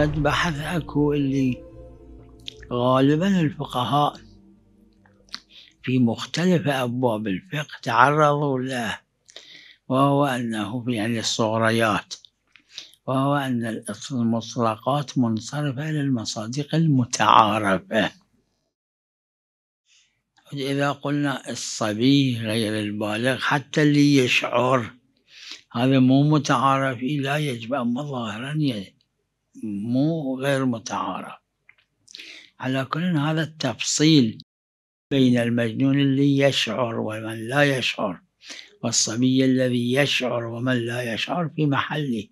فد بحث أكو اللي غالبا الفقهاء في مختلف أبواب الفقه تعرضوا له، وهو أنه يعني الصغريات، وهو أن المطلقات منصرفة إلى المصادق المتعارفة. إذا قلنا الصبي غير البالغ حتى اللي يشعر هذا مو متعارف، لا يجب، أما ظاهرا مو غير متعارف. على كل هذا التفصيل بين المجنون اللي يشعر ومن لا يشعر والصبي الذي يشعر ومن لا يشعر في محله.